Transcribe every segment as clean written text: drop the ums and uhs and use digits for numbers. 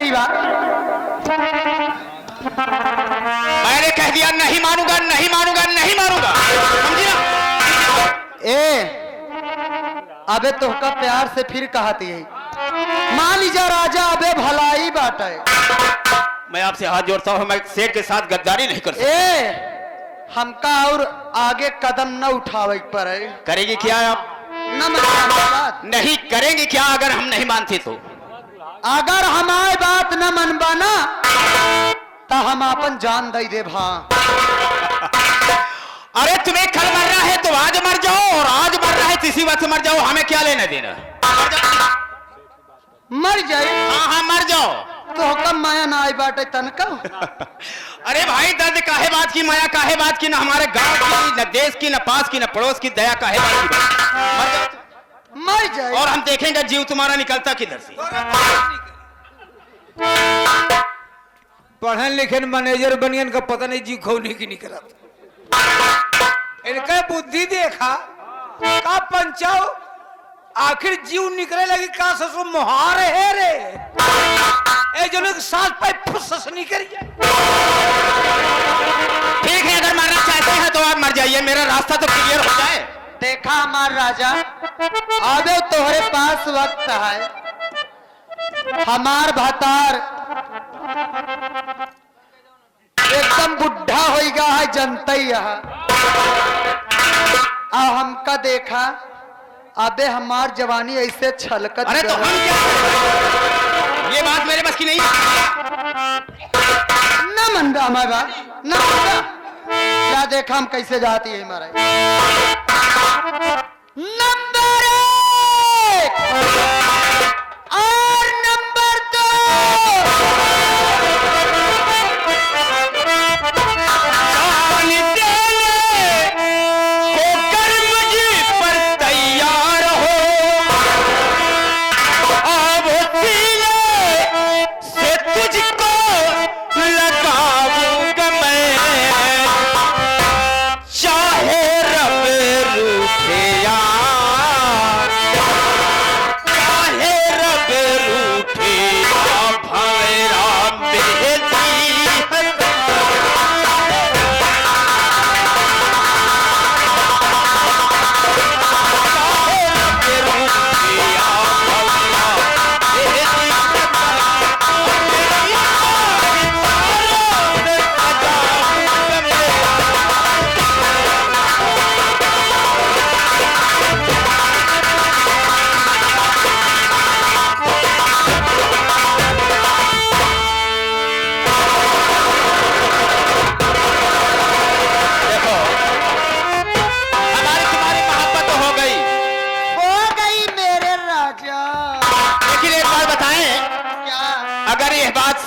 कैसी बात? मैंने कह दिया नहीं मानूंगा, नहीं मानूंगा, नहीं मानूंगा, समझी ना? अबे तोहका प्यार से फिर कहती है, मान लीजा राजा अबे भलाई बात है। मैं आपसे हाथ जोड़ता हूँ, मैं सेठ के साथ गद्दारी नहीं कर सकता। हमका और आगे कदम न उठावे पर है। करेगी क्या आप? न बात नहीं करेंगे क्या अगर हम नहीं मानते तो? अगर हमारी बात न मनबा ना तो हम अपन जान दे दे भा। अरे तुम्हें कल मरना है तो आज मर जाओ, और आज मरना है तो इसी वक्त मर जाओ, हमें क्या लेना देना? मर जाए। हाँ हाँ मर जाओ। तो कम माया ना आई बाटे तनका। अरे भाई दर्द काहे बात की, माया काहे बात की, ना हमारे गांव की, न देश की, न पास की, न पड़ोस की, दया काहे बात की? मर जाओ। मर जाए और हम देखेंगे जीव तुम्हारा निकलता किधर से। पढ़न लिखन मैनेजर बनियन का पता नहीं जीव खौनी की निकला। इनका बुद्धि देखा का पंचाओ, आखिर जीव निकले लगी का ससुर मुहार है रे। ए जो लोग साथ पे फुस निकल जाए। ठीक है, अगर मरना चाहते हैं तो आप मर जाइए, मेरा रास्ता तो क्लियर हो जाए। देखा हमार राजा, अबे तोहरे पास वक्त है। हमार भतार एकदम बुढ़ा होगा है, जनता ही हमका देखा, अबे हमार जवानी ऐसे छलकत। अरे तो हम क्या करें? ये बात मेरे बस की नहीं है। न मन रहा हमारी बात, न मन रहा। क्या देखा हम कैसे जाती है हमारे। नंबर 1 और नंबर 2।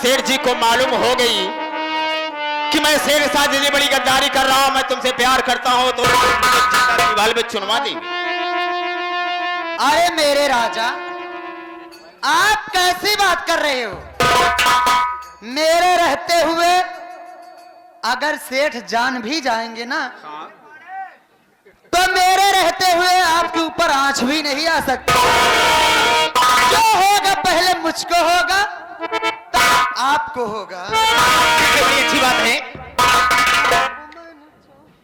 सेठ जी को मालूम हो गई कि मैं शेर के साथ इतनी बड़ी गद्दारी कर रहा हूं, मैं तुमसे प्यार करता हूं, तो बाल में चुनवा देंगे। अरे मेरे राजा, आप कैसी बात कर रहे हो? मेरे रहते हुए अगर सेठ जान भी जाएंगे ना, तो मेरे रहते हुए आपके ऊपर आंच भी नहीं आ सकती। जो होगा पहले मुझको होगा, आपको होगा। बड़ी अच्छी बात है,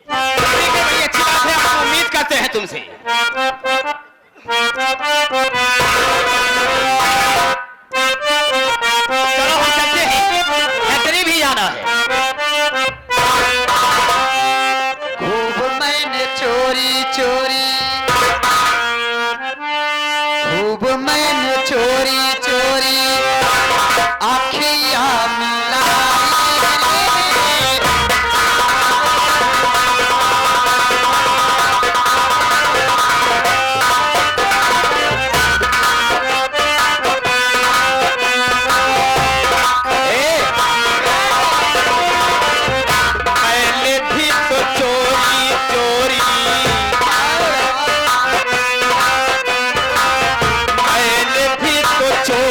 बड़ी अच्छी बात है, हम उम्मीद करते हैं तुमसे। चलो हम चलते हैं, खतरी भी जाना है। खूब मैंने चोरी चोरी, खूब मैंने चोरी चोरी आखियां मिलाई। मैंने भी तो चोरी चोरी, मैंने भी तो चोरी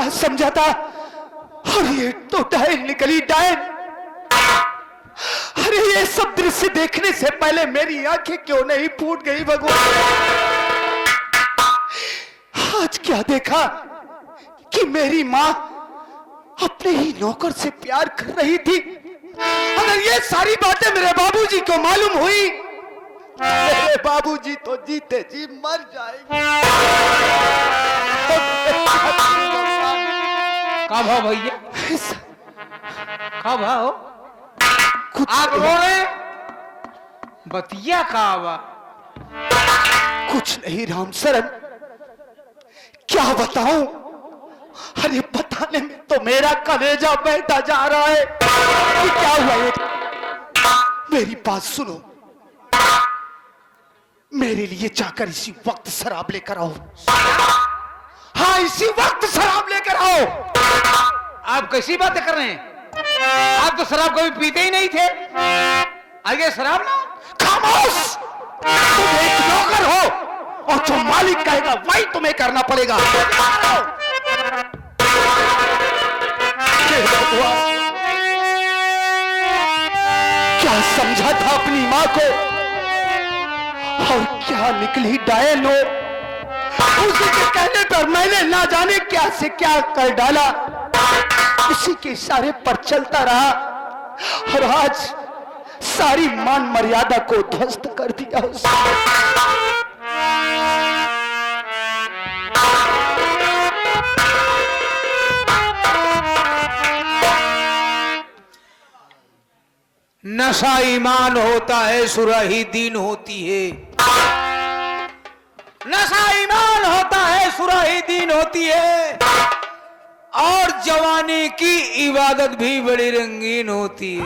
क्या समझा था, और ये तो डायन निकली डायन। अरे ये सब दृश्य देखने से पहले मेरी आंखें क्यों नहीं फूट गई भगवान। आज क्या देखा कि मेरी मां अपने ही नौकर से प्यार कर रही थी। अगर ये सारी बातें मेरे बाबूजी को मालूम हुई, मेरे बाबूजी तो जीते जी मर जाएंगे। का भाव भैया, का भाव? आप रो रहे, बतिया का आवा? कुछ नहीं राम शरण, क्या बताऊं। अरे बताने में तो मेरा कलेजा बहता जा रहा है कि क्या हुआ ये। मेरी बात सुनो, मेरे लिए जाकर इसी वक्त शराब लेकर आओ। हाँ, इसी वक्त शराब लेकर आओ। आप कैसी बातें कर रहे हैं? आप तो शराब कभी पीते ही नहीं थे, आगे शराब ना। खामोश, तुम एक नौकर हो और जो मालिक कहेगा वही तुम्हें करना पड़ेगा। क्या समझा था अपनी मां को, और क्या निकली डायन हो। उसी के कहने पर मैंने ना जाने क्या से क्या कर डाला, उसी के इशारे पर चलता रहा, और आज सारी मान मर्यादा को ध्वस्त कर दिया उसने। नशा ईमान होता है, सुराही दीन होती है। नशा ईमान होता है, सुराही दीन होती है, और जवानी की इबादत भी बड़ी रंगीन होती है।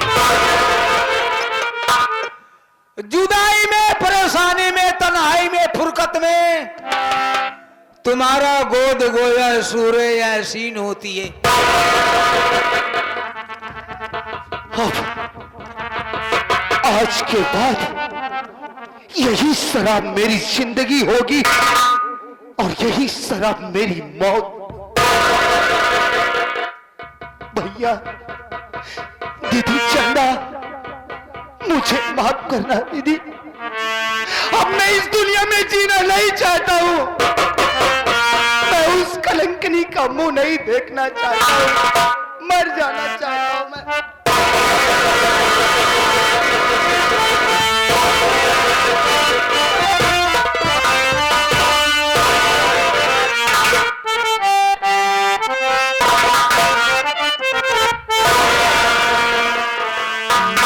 जुदाई में, परेशानी में, तन्हाई में, फुरकत में तुम्हारा गोद गोया सूरे यासीन होती है। आज के बाद यही शराब मेरी जिंदगी होगी, और यही शराब मेरी मौत। भैया, दीदी चंदा, मुझे माफ करना दीदी। अब मैं इस दुनिया में जीना नहीं चाहता हूं। मैं उस कलंकनी का मुंह नहीं देखना चाहता हूं। मर जाना चाहता हूं मैं।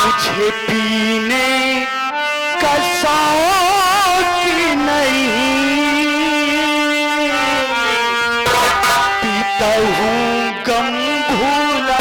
मुझे पीने का शौक नहीं, पीता हूँ गम भूला।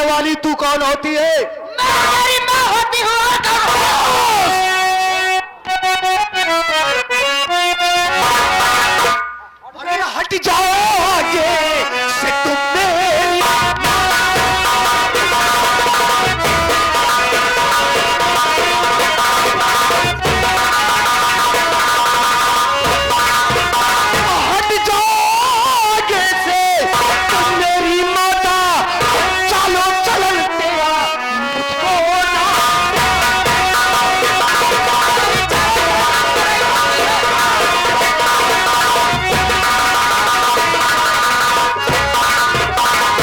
वाली तू कौन होती है? मैं तेरी माँ होती हूँ। और कौन? अरे हट जाओ आगे से तुम मेरी हट जाओ आगे से तुम मेरी माता। चलो चलते मुझको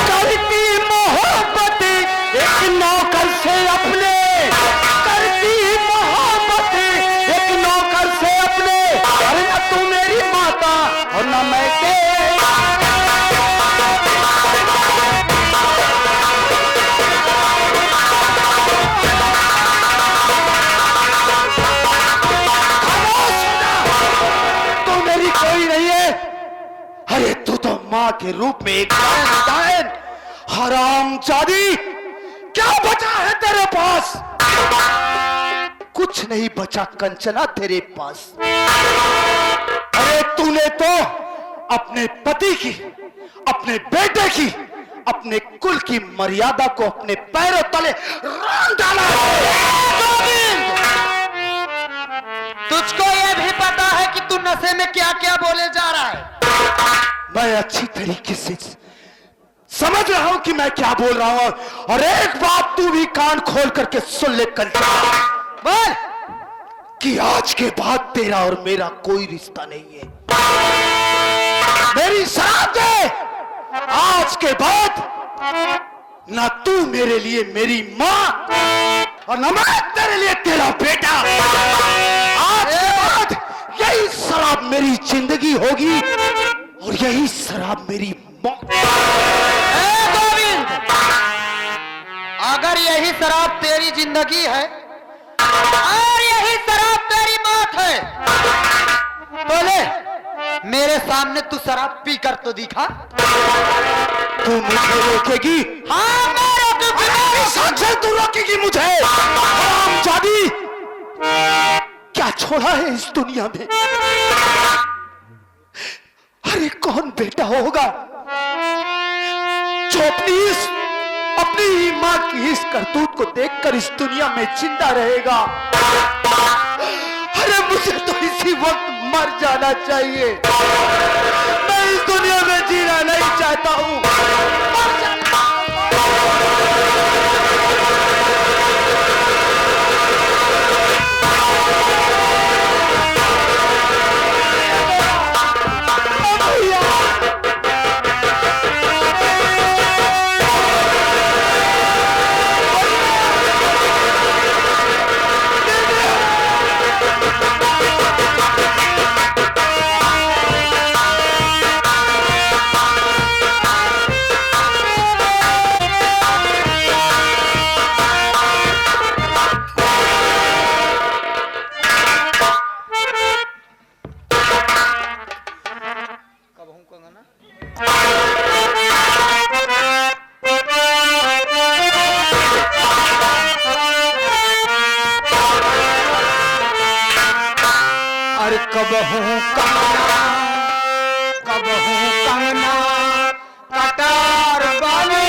करती मोहब्बत एक नौकर से अपने, करती मोहब्बत एक नौकर से अपने। अरे न तू मेरी माता और न मैं तेरी। तू मेरी कोई नहीं है। अरे तू तो माँ के रूप में एक डायन हरामजादी। क्या बचा है तेरे पास? कुछ नहीं बचा कंचना तेरे पास। अरे तूने तो अपने पति की, अपने बेटे की, अपने कुल की मर्यादा को अपने पैरों तले रौंद डाला है। गोविंद, तुझको यह भी पता है कि तू नशे में क्या क्या बोले जा रहा है? मैं अच्छी तरीके से समझ रहा हूं कि मैं क्या बोल रहा हूं। और एक बात तू भी कान खोल करके सुन ले कंचना, बोल। कि आज के बाद तेरा और मेरा कोई रिश्ता नहीं है। मेरी शराब दे, आज के बाद ना तू मेरे लिए मेरी मां और ना मैं तेरे लिए तेरा बेटा। आज के बाद यही शराब मेरी जिंदगी होगी और यही शराब मेरी मौत। ए गोविंद, अगर यही शराब तेरी जिंदगी है और यही शराब तेरी मौत है, बोले मेरे सामने तू शराब पी कर तो दिखा। तू मुझे रोकेगी? हाँ, मैं रोकूंगी। साक्षात तू रोकेगी मुझे? हरामजादी, क्या छोड़ा है इस दुनिया में? अरे कौन बेटा होगा जो अपनी मां की इस करतूत को देखकर इस दुनिया में जिंदा रहेगा? अरे मुझे तो इसी वक्त मर जाना चाहिए। मैं इस दुनिया में जीना नहीं चाहता हूं। मर जाना। अरे कब हूँ कंगना, कब हूँ कंगना, कटार बने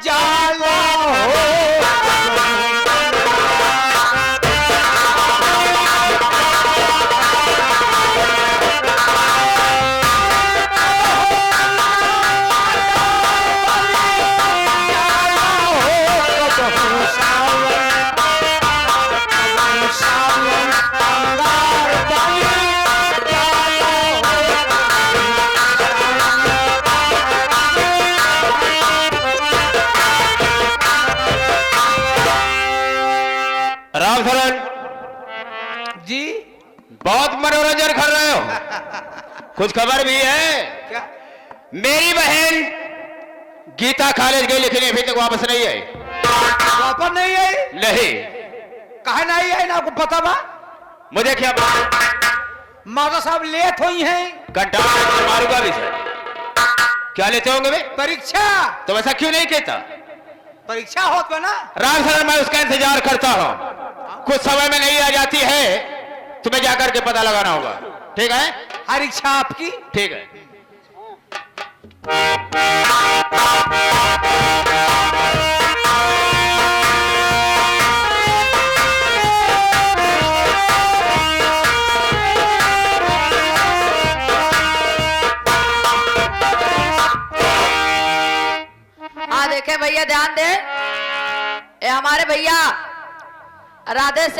जाला हो। रामचरण जी बहुत मनोरंजन कर रहे हो। कुछ खबर भी है? क्या? मेरी बहन गीता कॉलेज गई लेकिन अभी तक वापस नहीं आई। वापस नहीं आई? नहीं। कहा नहीं आई ना? आपको पता बा? मुझे क्या पता? माता साहब लेट हुई हैं। घंटा मारूंगा भी सर। क्या लेते होंगे वे? परीक्षा। तो वैसा क्यों नहीं कहता? परीक्षा होत बा ना। राम सर, मैं उसका इंतजार करता हूँ, कुछ समय में नहीं आ जाती है, तुम्हें जाकर के पता लगाना होगा, ठीक है? हर इच्छा आपकी। ठीक है। हाँ देखे भैया, ध्यान दे, ये हमारे भैया राधे